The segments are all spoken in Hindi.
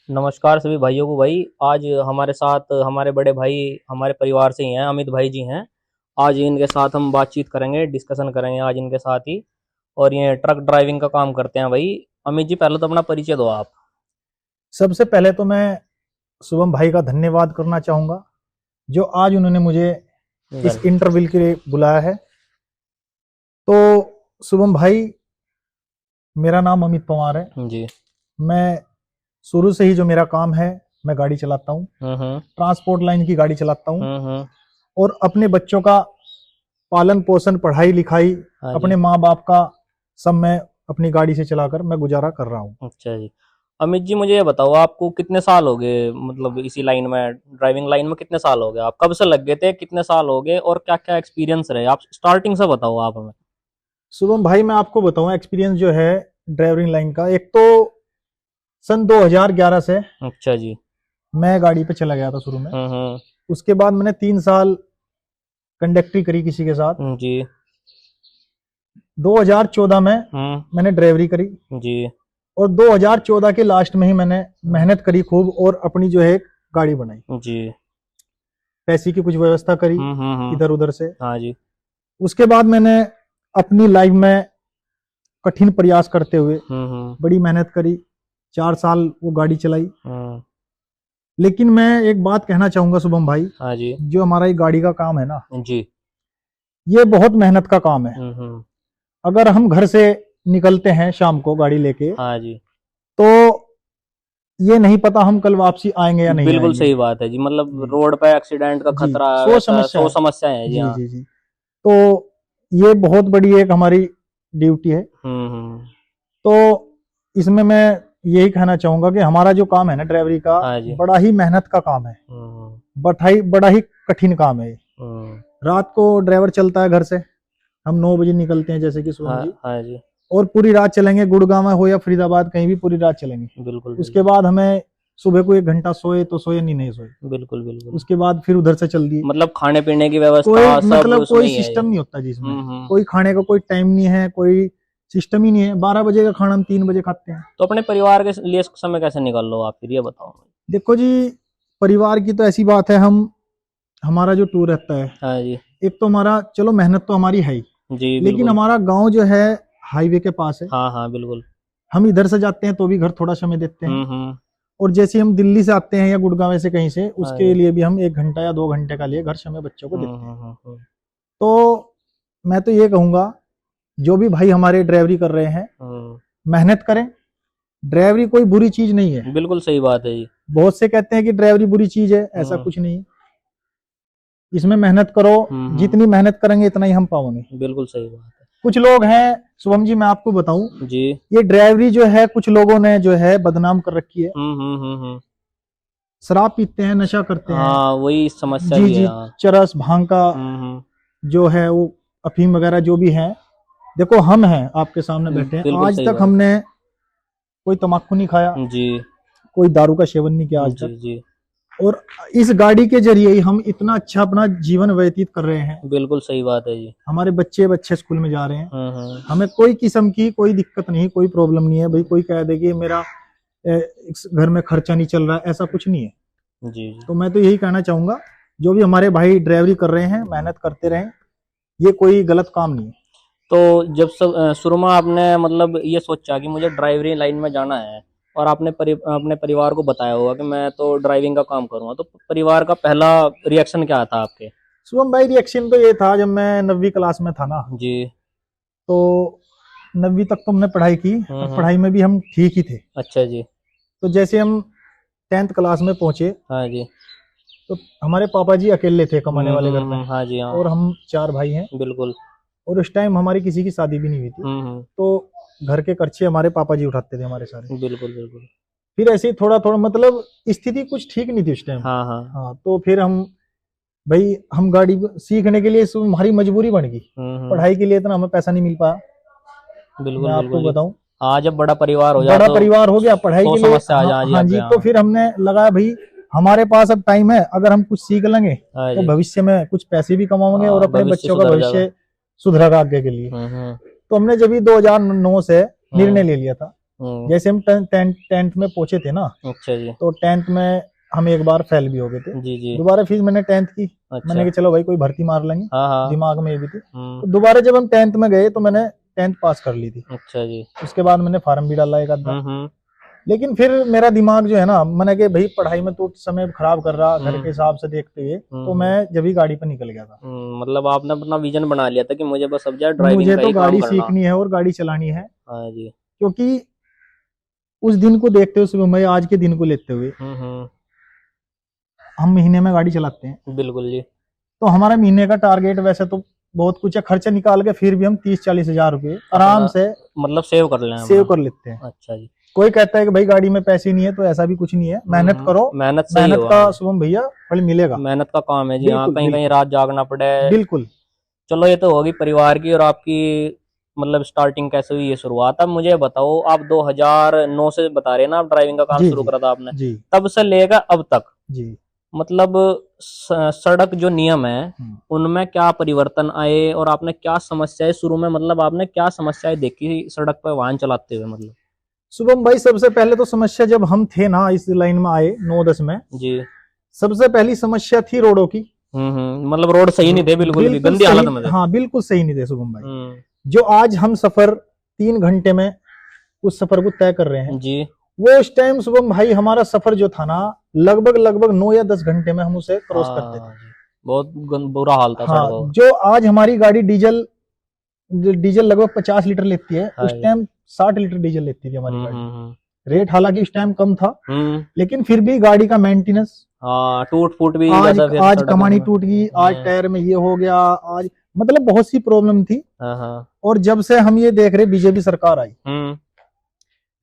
नमस्कार सभी भाइयों को। भाई आज हमारे साथ हमारे बड़े भाई हमारे परिवार से ही हैं, अमित भाई जी हैं। आज इनके साथ हम बातचीत करेंगे, डिस्कशन करेंगे आज इनके साथ ही। और ये ट्रक ड्राइविंग का काम करते हैं भाई। अमित जी पहले तो अपना परिचय दो आप। सबसे पहले तो मैं शुभम भाई का धन्यवाद करना चाहूँगा, जो आज उन्होंने मुझे इस वेलकम। इंटरव्यू के लिए बुलाया है। तो शुभम भाई, मेरा नाम अमित पवार है। जी। मैं शुरू से ही जो मेरा काम है, मैं गाड़ी चलाता हूँ, हम्म। ट्रांसपोर्ट लाइन की गाड़ी चलाता हूँ। हम्म। और अपने बच्चों का पालन पोषण, पढ़ाई लिखाई, हाँ जी। अपने माँ बाप का सब मैं अपनी गाड़ी से चलाकर मैं गुजारा कर रहा हूँ। अच्छा जी। अमित जी मुझे ये बताओ, आपको कितने साल हो गए, मतलब इसी लाइन में, ड्राइविंग लाइन में कितने साल हो गए? आप कब से लग गए थे, कितने साल हो गए, और क्या क्या एक्सपीरियंस रहे? आप स्टार्टिंग से बताओ आप हमें। शुभम भाई, मैं आपको बताऊँ एक्सपीरियंस जो है ड्राइविंग लाइन का। एक तो सन 2011 से अच्छा जी। मैं गाड़ी पे चला गया था शुरू में। हम्म। उसके बाद मैंने 3 साल कंडक्टरी करी किसी के साथ। जी। 2014 में मैंने ड्राइवरी करी। जी। और 2014 के लास्ट में ही मैंने मेहनत करी खूब, और अपनी जो है एक गाड़ी बनाई। जी। पैसे की कुछ व्यवस्था करी हम्म। इधर उधर से। हाँ जी। उसके बाद मैंने अपनी लाइफ में कठिन प्रयास करते हुए हम्म। बड़ी मेहनत करी। 4 साल वो गाड़ी चलाई। हम्म। लेकिन मैं एक बात कहना चाहूंगा शुभम भाई, हाँ जी। जो हमारा ये गाड़ी का काम है ना, जी। ये बहुत मेहनत का काम है। हम्म। अगर हम घर से निकलते हैं शाम को गाड़ी लेके, हाँ जी। तो ये नहीं पता हम कल वापसी आएंगे या नहीं बिल्कुल आएंगे। सही बात है जी। मतलब जी रोड पे एक्सीडेंट का जी, खतरा है, सो वैसा समस्या सौ है। समस्या है जी। जी हाँ। जी जी। तो ये बहुत बड़ी एक हमारी ड्यूटी है। हम्म। तो इसमें मैं यही कहना चाहूंगा कि हमारा जो काम है ना ड्राइवरी का, हाँ जी। बड़ा ही मेहनत का काम है। हम्म। बड़ा ही कठिन काम है ये। हम्म। रात को ड्राइवर चलता है घर से, हम 9 बजे निकलते हैं जैसे कि शुभम हाँ जी, हाँ जी। और पूरी रात चलेंगे। गुड़गांव में हो या फरीदाबाद, कहीं भी पूरी रात चलेंगे। बिल्कुल उसके बिल्कुल। बाद हमें सुबह को 1 घंटा सोए तो सोए, नहीं सोए। बिल्कुल बिल्कुल। उसके बाद फिर उधर से चल दिए। मतलब खाने पीने की कोई व्यवस्था सब मतलब उसमें कोई ही है जी। सिस्टम नहीं होता जिसमें। हम्म। कोई खाने का कोई टाइम नहीं है, कोई सिस्टम ही नहीं है। 12 बजे का खाना हम 3 बजे खाते हैं। तो अपने परिवार के लिए समय कैसे निकाल लो आप, फिर ये बताओ। देखो जी, परिवार की तो ऐसी बात है, हम हमारा जो टूर रहता है, हाँ जी। एक तो हमारा, चलो मेहनत तो हमारी है ही, जी लेकिन बिल्कुल। हमारा गांव जो है हाईवे के पास है। हाँ हाँ बिल्कुल। हम इधर से जाते हैं तो भी घर थोड़ा समय देते हैं। हम्म। और जैसे हम दिल्ली से आते हैं या गुड़गांव से कहीं से, हाँ उसके जी। लिए भी हम 1 घंटा या 2 घंटे का लिए घर समय बच्चों को देते हैं। हम्म। तो मैं तो ये कहूंगा, जो भी भाई हमारे ड्राइवरी कर रहे हैं, मेहनत करें। ड्राइवरी कोई बुरी चीज नहीं है। बिल्कुल सही बात है जी। बहुत से कहते हैं कि ड्राइवरी बुरी चीज है, ऐसा हम्म। कुछ नहीं। इसमें मेहनत करो, जितनी मेहनत करेंगे इतना ही हम पाओगे। बिल्कुल सही बात कुछ लोग हैं शुभम जी, मैं आपको बताऊं, है जी। ये ड्राइवरी जो है कुछ लोगों ने जो है बदनाम कर रखी है। हम्म। शराब पीते हैं, नशा करते हैं। हाँ वही समस्या जी भी है। जी, हाँ। चरस भांग का हम्म। जो है वो, अफीम वगैरह जो भी है। देखो, हम हैं आपके सामने बैठे हैं, बिल्कुल आज सही तक बात। हमने कोई तम्बाकू नहीं खाया, जी कोई दारू का सेवन नहीं किया आज जी तक। जी। और इस गाड़ी के जरिए ही हम इतना अच्छा अपना जीवन व्यतीत कर रहे हैं। बिल्कुल सही बात है जी। हमारे बच्चे बच्चे स्कूल में जा रहे हैं। हम्म। हमें कोई किस्म की कोई दिक्कत नहीं, कोई प्रॉब्लम नहीं है। भाई कोई कह दे कि मेरा इस घर में खर्चा नहीं चल रहा है, ऐसा कुछ नहीं है। जी जी। तो मैं तो यही कहना चाहूंगा, जो भी हमारे भाई ड्राइवरी कर रहे हैं, मेहनत करते रहें। ये कोई गलत काम नहीं है। तो जब सब शुरू में आपने मतलब ये सोचा कि मुझे ड्राइवरी लाइन में जाना है, और आपने अपने परिवार को बताया होगा कि मैं तो ड्राइविंग का काम करूंगा, तो परिवार का पहला रिएक्शन क्या था आपके? शुभम भाई, रिएक्शन तो ये था, जब मैं 9वीं क्लास में था ना, जी। तो 9वीं तक तो हमने पढ़ाई की, और हम्म। पढ़ाई में भी हम ठीक ही थे। अच्छा जी। तो जैसे हम 10th क्लास में पहुंचे, हाँ जी। तो हमारे पापा जी अकेले थे कमाने वाले घर में, हाँ जी। हाँ और हम 4 भाई हैं। बिल्कुल। और उस टाइम हमारी किसी की शादी भी नहीं हुई थी। हम्म। तो घर के खर्चे हमारे पापा जी उठाते थे हमारे सारे। बिल्कुल बिल्कुल। फिर ऐसे ही थोड़ा थोड़ा, मतलब स्थिति कुछ ठीक नहीं थी उस टाइम। हाँ हाँ। हाँ, तो फिर हम, भाई हम गाड़ी सीखने के लिए हमारी मजबूरी बन गई। हम्म। पढ़ाई के लिए इतना हमें पैसा नहीं मिल पाया। मैं बिल्कुल आपको बिल्कुल जी। बताऊं, हाँ जब बड़ा परिवार हो जाए बड़ा तो परिवार हो गया, पढ़ाई सौ के लिए। समस्या आ हाँ जा जी हाँ आपके जी, तो यहाँ। फिर हमने लगाया भाई, हमारे पास अब टाइम है, अगर हम कुछ सीख लेंगे हाँ तो जी। भविष्य में कुछ पैसे भी कमाओगे, और हाँ अपने भविष्य बच्चों का सुधर जाएगा। भविष्य सुधरेगा आगे के लिए। हम्म। तो हमने जब 2009 से निर्णय ले लिया था जैसे हम टेंथ में पहुंचे थे ना, अच्छा जी। तो टेंथ में हम एक बार फेल भी हो गए थे। जी जी। दोबारा फिर मैंने टेंथ की, अच्छा। मैंने कहा चलो भाई कोई भर्ती मार लेंगे, हाँ हाँ। दिमाग में ये भी थी। तो दोबारा जब हम टेंथ में गए तो मैंने टेंथ पास कर ली थी। अच्छा जी। उसके बाद मैंने फार्म भी डाला एक आधा, हम्म। लेकिन फिर मेरा दिमाग जो है ना, मैंने कहा भाई पढ़ाई में तो समय खराब कर रहा घर के हिसाब से देखते हुए, तो मैं जब ही गाड़ी पर निकल गया था। मतलब आपने अपना विजन बना लिया था कि मुझे बस अब जाए ड्राइविंग मुझे का तो ही काम गाड़ी करना। सीखनी है और गाड़ी चलानी है, हाँ जी। क्योंकि उस दिन को देखते हुए सुबह मैं आज के दिन को लेते हुए हम महीने में गाड़ी चलाते हैं। बिल्कुल जी। तो हमारा महीने का टारगेट वैसे तो बहुत कुछ है, खर्चा निकाल के फिर भी हम 30-40 हजार रुपए आराम से मतलब सेव कर लें, सेव कर लेते हैं। अच्छा जी। कोई कहता है कि भाई गाड़ी में पैसे नहीं है, तो ऐसा भी कुछ नहीं है, मेहनत करो, मेहनत का शुभम भैया फल मिलेगा। मेहनत का काम है जी। हाँ, कहीं कहीं रात जागना पड़े। बिल्कुल। चलो ये तो होगी परिवार की और आपकी मतलब स्टार्टिंग कैसे हुई, ये शुरुआत। अब मुझे बताओ, आप 2009 से बता रहे हैं ना आप ड्राइविंग का काम शुरू करा था आपने जी। तब से लेकर अब तक जी। मतलब सड़क जो नियम है उनमें क्या परिवर्तन आए और आपने क्या समस्याएं शुरू में, मतलब आपने क्या समस्याएं देखी सड़क पर वाहन चलाते हुए? मतलब शुभम भाई, सबसे पहले तो समस्या जब हम थे ना इस लाइन में आए 9-10 में जी, सबसे पहली समस्या थी रोडों की। मतलब रोड सही नहीं थे, बिल्कुल भी गंदी हालत में थे। हाँ बिल्कुल सही नहीं थे शुभम भाई। जो आज हम सफर 3 घंटे में उस सफर को तय कर रहे हैं जी, वो उस टाइम शुभम भाई हमारा सफर जो था ना, लगभग 9 या 10 घंटे में हम उसे क्रॉस करते थे। बहुत बुरा हाल था। हाँ, जो आज हमारी गाड़ी डीजल लगभग 50 लीटर लेती है, उस टाइम 60 लीटर डीजल लेती थी हमारी गाड़ी। रेट हालांकि उस टाइम कम था, लेकिन फिर भी गाड़ी का मेंटेनेंस, टूट फूट भी आज कमानी टूट गई, आज टायर में ये हो गया, आज मतलब बहुत सी प्रॉब्लम थी। और जब से हम ये देख रहे बीजेपी सरकार आई,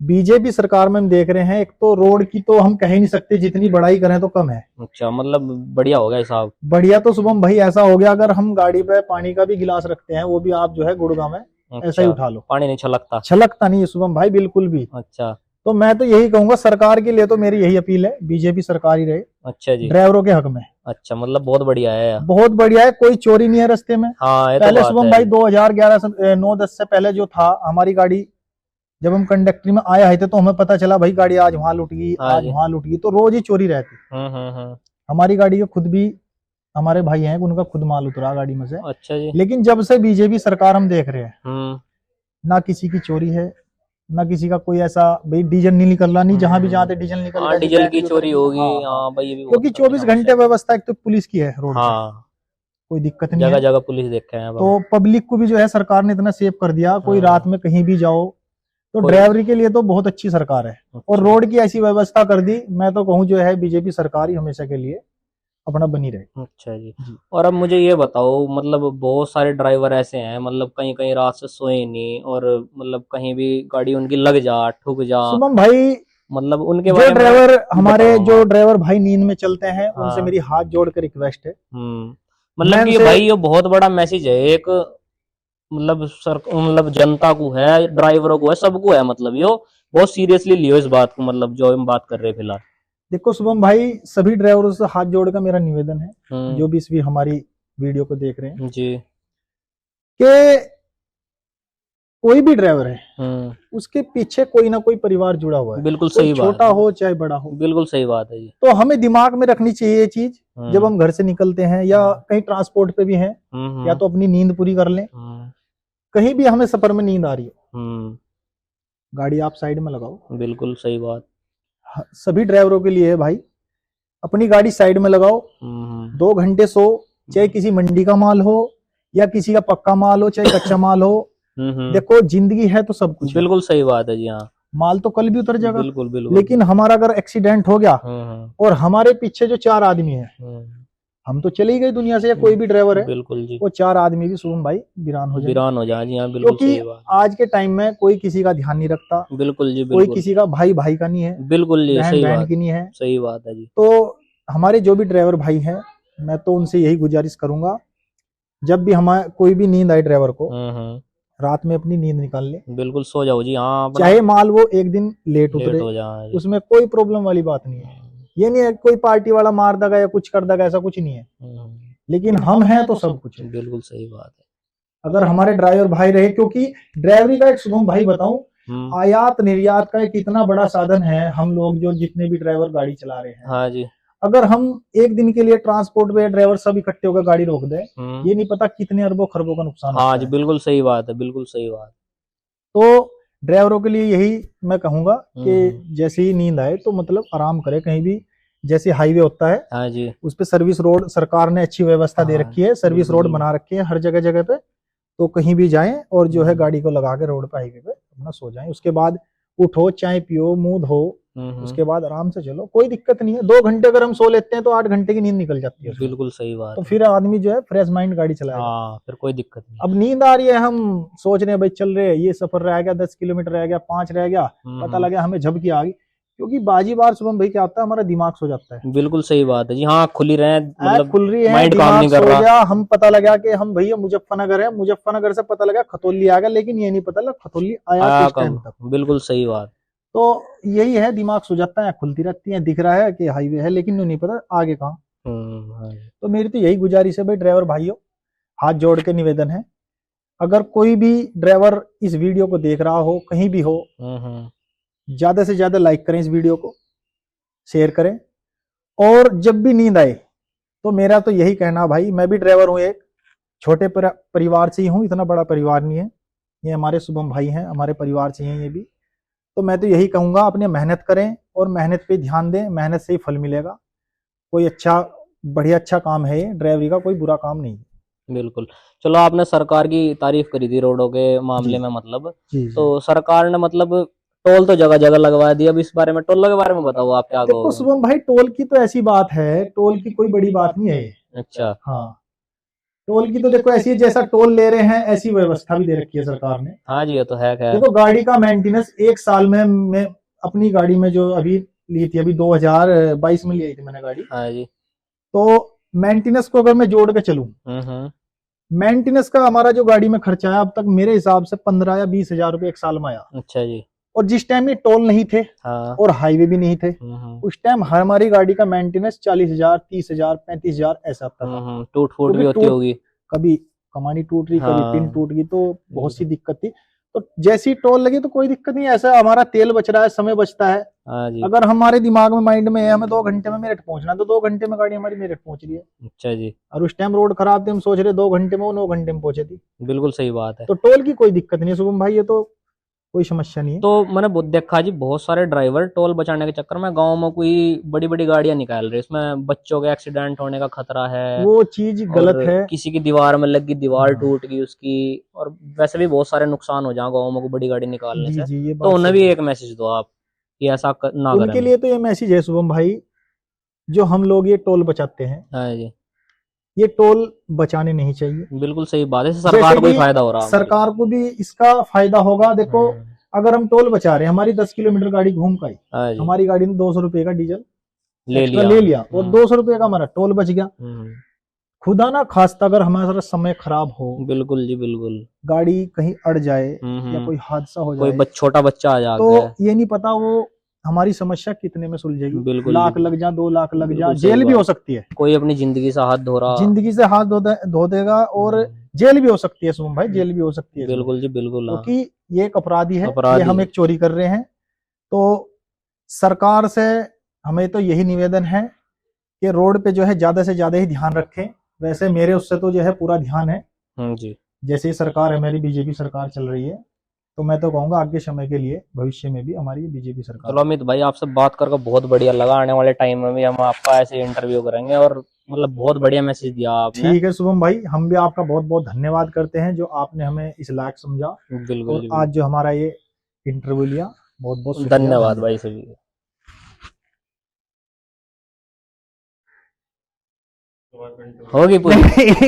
बीजेपी सरकार में हम देख रहे हैं, एक तो रोड की तो हम कह ही नहीं सकते, जितनी बढ़ाई करें तो कम है। अच्छा, मतलब बढ़िया हो गया साहब। बढ़िया तो शुभम भाई ऐसा हो गया, अगर हम गाड़ी पे पानी का भी गिलास रखते हैं वो भी आप जो है गुड़गांव में ऐसा ही उठा लो, पानी नहीं छलकता नहीं है शुभम भाई, बिल्कुल भी। अच्छा, तो मैं तो यही कहूंगा सरकार के लिए, तो मेरी यही अपील है बीजेपी सरकार ही रहे। अच्छा जी, ड्राइवरों के हक में। अच्छा, मतलब बहुत बढ़िया है, बहुत बढ़िया है, कोई चोरी नहीं है रास्ते में। हाँ, पहले शुभम भाई 2011 से 9-10 से पहले जो था, हमारी गाड़ी जब हम कंडक्टरी में आए थे तो हमें पता चला भाई गाड़ी आज वहां लुट गई, आज वहां लुट गई, तो रोज ही चोरी रहती। हमारी गाड़ी के खुद भी हमारे भाई हैं, उनका खुद माल उतरा गाड़ी में से। अच्छा जी। लेकिन जब से बीजेपी सरकार हम देख रहे हैं, ना किसी की चोरी है, ना किसी का कोई ऐसा भाई डीजल नहीं निकल रहा, नहीं जहां भी जाते डीजल निकल रहा है, डीजल की चोरी होगी। क्योंकि 24 घंटे व्यवस्था एक तो पुलिस की है रोड पर, कोई दिक्कत नहीं, जगह जगह पुलिस देखे हैं। तो पब्लिक को भी जो है सरकार ने इतना सेव कर दिया, कोई रात में कहीं भी जाओ, तो ड्राइवरी के लिए तो बहुत अच्छी सरकार है। अच्छा। और रोड की ऐसी व्यवस्था कर दी, मैं तो कहूँ जो है बीजेपी सरकार ही हमेशा के लिए अपना बनी रहे। अच्छा जी। और अब मुझे ये बताओ, मतलब बहुत सारे ड्राइवर ऐसे हैं, मतलब कहीं कहीं रात से सोए नहीं और मतलब कहीं भी गाड़ी उनकी लग जा, ठुक जा। शुभम भाई, मतलब उनके जो ड्राइवर हमारे जो ड्राइवर भाई नींद में चलते हैं, उनसे मेरी हाथ जोड़ कर रिक्वेस्ट है, मतलब कि भाई ये बहुत बड़ा मैसेज है एक, मतलब जनता को है, ड्राइवरों को है, सबको है, मतलब यो बहुत सीरियसली लियो इस बात को, मतलब जो हम बात कर रहे हैं फिलहाल। देखो शुभम भाई, सभी ड्राइवरों से हाथ जोड़कर मेरा निवेदन है, जो भी इस भी हमारी वीडियो को देख रहे हैं जी, कि कोई भी ड्राइवर है उसके पीछे कोई ना कोई परिवार जुड़ा हुआ है। बिल्कुल सही बात, छोटा हो चाहे बड़ा हो, बिल्कुल सही बात है जी। तो हमें दिमाग में रखनी चाहिए ये चीज, जब हम घर से निकलते हैं या कहीं ट्रांसपोर्ट पे भी हैं, या तो अपनी नींद पूरी कर लें, कहीं भी हमें सफर में नींद आ रही हो, गाड़ी आप साइड में लगाओ। बिल्कुल सही बात, सभी ड्राइवरों के लिए है भाई, अपनी गाड़ी साइड में लगाओ, 2 घंटे सो, चाहे किसी मंडी का माल हो या किसी का पक्का माल हो, चाहे कच्चा माल हो। देखो जिंदगी है तो सब कुछ, बिल्कुल सही बात है जी। हाँ, माल तो कल भी उतर जाएगा, बिल्कुल बिल्कुल, लेकिन हमारा अगर एक्सीडेंट हो गया और हमारे पीछे जो 4 आदमी है, हम तो चले ही गए दुनिया से, या कोई भी ड्राइवर है, बिल्कुल जी, वो 4 आदमी भी शुभम भाई वीरान हो जाए जी। हाँ, बिल्कुल, क्योंकि आज के टाइम में कोई किसी का ध्यान नहीं रखता। बिल्कुल जी, बिल्कुल। कोई किसी का भाई भाई का नहीं है, बिल्कुल जी, सही बात की नहीं है, सही बात है जी। तो हमारे जो भी ड्राइवर भाई हैं, मैं तो उनसे यही गुजारिश करूंगा, जब भी हमारे कोई भी नींद आए ड्राइवर को, रात में अपनी नींद निकाल ले, बिल्कुल सो जाओ जी। हाँ, चाहे माल वो एक दिन लेट उतरे, उसमें कोई प्रॉब्लम वाली बात नहीं है। ये नहीं है कोई पार्टी वाला मार देगा या कुछ कर देगा, ऐसा कुछ नहीं है, लेकिन हम हैं तो सब कुछ है। बिल्कुल सही बात है, अगर हमारे ड्राइवर भाई रहे, क्योंकि ड्राइवरी का एक शुभम भाई बताऊं, आयात निर्यात का एक इतना बड़ा साधन है। हम लोग जो जितने भी ड्राइवर गाड़ी चला रहे हैं, हाँ जी, अगर हम एक दिन के लिए ट्रांसपोर्ट पे ड्राइवर सब इकट्ठे होकर गाड़ी रोक दे, ये नहीं पता कितने अरबों खरबों का नुकसान हाँ होता जी, है। बिल्कुल सही बात है, बिल्कुल सही बात। तो ड्राइवरों के लिए यही मैं कहूंगा कि जैसे ही नींद आए तो मतलब आराम करे कहीं भी। जैसे हाईवे होता है, हाँ जी, उस पे सर्विस रोड सरकार ने अच्छी व्यवस्था दे रखी है, सर्विस रोड बना रखी है हर जगह जगह पे। तो कहीं भी जाएं और जो है गाड़ी को लगा के रोड पे हाईवे पे अपना सो जाएं। उसके बाद उठो, चाय पियो, मुंह धो, उसके बाद आराम से चलो, कोई दिक्कत नहीं है। 2 घंटे अगर हम सो लेते हैं तो 8 घंटे की नींद निकल जाती है उसमें। बिल्कुल सही बात तो है। फिर आदमी जो है फ्रेश माइंड गाड़ी चलाएगा। हाँ, फिर कोई दिक्कत नहीं। अब नींद आ रही है, हम सोच रहे हैं भाई चल रहे हैं, ये सफर रह गया, 10 किलोमीटर रह गया, 5 रह गया, पता लगा हमें झपकी आ गई। क्योंकि बाजी बार शुभम भाई क्या होता है, हमारा दिमाग सो जाता है। बिल्कुल सही बात है जी। हाँ, खुली रहे, मतलब खुल रही है, माइंड काम दिमाग नहीं कर सो रहा। गया, हम पता लगा कि हम भैया मुजफ्फरनगर है, मुजफ्फरनगर से पता लगा खतौली आ गया, लेकिन ये नहीं पता लगा खतौली आया किस टाइम तक। बिल्कुल सही बात। तो यही है, दिमाग सो जाता है, खुलती रहती है, दिख रहा है कि हाईवे है, लेकिन नहीं पता आगे कहाँ। तो मेरी तो यही गुजारिश है भाई ड्राइवर भाइयों, हाथ जोड़ के निवेदन है, अगर कोई भी ड्राइवर इस वीडियो को देख रहा हो, कहीं भी हो, ज्यादा से ज्यादा लाइक करें इस वीडियो को, शेयर करें। और जब भी नींद आए तो मेरा तो यही कहना, भाई मैं भी ड्राइवर हूं, एक छोटे परिवार से ही हूं, इतना बड़ा परिवार नहीं है, ये हमारे शुभम भाई हैं, हमारे परिवार से हैं ये भी। तो मैं तो यही कहूंगा, अपने मेहनत करें और मेहनत पे ध्यान दें, मेहनत से ही फल मिलेगा। कोई अच्छा बढ़िया अच्छा काम है ये, ड्राइवरी का कोई बुरा काम नहीं। बिल्कुल। चलो, आपने सरकार की तारीफ करी थी रोडों के मामले में, मतलब तो सरकार ने मतलब टोल तो जगह जगह लगवा दिया। अब इस बारे में, टोल के बारे में बताओ आप क्या देखो शुभम भाई, टोल की तो ऐसी बात है, टोल की कोई बड़ी बात नहीं है। अच्छा। हाँ, टोल की तो देखो ऐसी है, जैसा टोल ले रहे हैं ऐसी व्यवस्था भी दे रखी है सरकार ने। हाँ जी, ये तो है। देखो गाड़ी का मेंटेनेंस एक साल में, मैं अपनी गाड़ी में जो अभी ली थी, अभी 2022 में ली थी मैंने गाड़ी। हाँ जी। तो मेंटेनेंस को अगर मैं जोड़ के चलूं, मेंटेनेंस का हमारा जो गाड़ी में खर्चा है अब तक मेरे हिसाब से 15 या 20 हजार रुपए एक साल में आया। अच्छा जी। और जिस टाइम ये टोल नहीं थे, हाँ, और हाईवे भी नहीं थे, उस टाइम हमारी गाड़ी का मेंटेनेंस 40,000, 30,000, 35,000 ऐसा आता था। टूट फूट भी होती होगी, कभी कमानी टूट रही, कभी पिन टूट गई, तो बहुत सी दिक्कत थी। तो जैसी टोल लगी तो कोई दिक्कत नहीं, ऐसा हमारा तेल बच रहा है, समय बचता है। अगर हमारे दिमाग में, माइंड में है हमें 2 घंटे में मेरठ पहुंचना, तो 2 घंटे में गाड़ी हमारी मेरठ पहुंच रही है। अच्छा जी। और उस टाइम रोड खराब थी, हम सोच रहे 2 घंटे में, वो 9 घंटे में पहुंचे थी। बिल्कुल सही बात है। तो टोल की कोई दिक्कत नहीं है शुभम भाई, ये तो कोई समस्या नहीं है। तो मैंने देखा जी, बहुत सारे ड्राइवर टोल बचाने के चक्कर में गांव में कोई बड़ी बड़ी गाड़ियां निकाल रहे, इसमें बच्चों के एक्सीडेंट होने का खतरा है, वो चीज गलत है। किसी की दीवार में लगी, दीवार टूट गई उसकी, और वैसे भी बहुत सारे नुकसान हो जाए गाँव में बड़ी गाड़ी निकालने से। जी, तो उन्हें भी एक मैसेज दो आप कि ऐसा ना करें। उनके लिए तो ये मैसेज है शुभम भाई, जो हम लोग ये टोल बचाते हैं, हाँ जी, ये टोल बचाने नहीं चाहिए। बिल्कुल सही बात है, सरकार को भी फायदा हो रहा है, सरकार को भी इसका फायदा होगा। देखो अगर हम टोल बचा रहे हैं, हमारी 10 किलोमीटर गाड़ी घूम का ही, हमारी गाड़ी ने 200 रुपए का डीजल ले लिया और 200 रुपए का हमारा टोल बच गया। खुदा ना खास्ता अगर हमारा समय खराब हो, बिल्कुल जी बिल्कुल, गाड़ी कहीं अड़ जाए या कोई हादसा हो जाए, कोई छोटा बच्चा आ जाए, तो ये नहीं पता वो हमारी समस्या कितने में सुलझेगी। बिल्कुल, लाख लग जा, 2 लाख लग जा, जेल भी हो सकती है। कोई अपनी जिंदगी से हाथ धो रहा, जिंदगी से हाथ धो देगा, और जेल भी हो सकती है शुभम भाई, जेल भी हो सकती है। बिल्कुल जी बिल्कुल, क्योंकि ये एक अपराधी है, ये हम एक चोरी कर रहे हैं। तो सरकार से हमें तो यही निवेदन है कि रोड पे जो है ज्यादा से ज्यादा ही ध्यान रखें। वैसे मेरे उससे तो जो है पूरा ध्यान है जी, जैसे सरकार है मेरी बीजेपी सरकार चल रही है, तो मैं तो कहूंगा आगे समय के लिए, भविष्य में भी हमारी बीजेपी सरकार। चलो अमित भाई, आपसे बात करके बहुत बढ़िया लगा। आने वाले टाइम में भी हम आपका ऐसे इंटरव्यू करेंगे, और मतलब बहुत बढ़िया मैसेज दिया आपने। ठीक है शुभम भाई, हम भी आपका बहुत बहुत धन्यवाद करते हैं जो आपने हमें इस लायक समझा। बिल्कुल, आज जो हमारा ये इंटरव्यू लिया, बहुत बहुत धन्यवाद भाई सभी। होगी पूरी।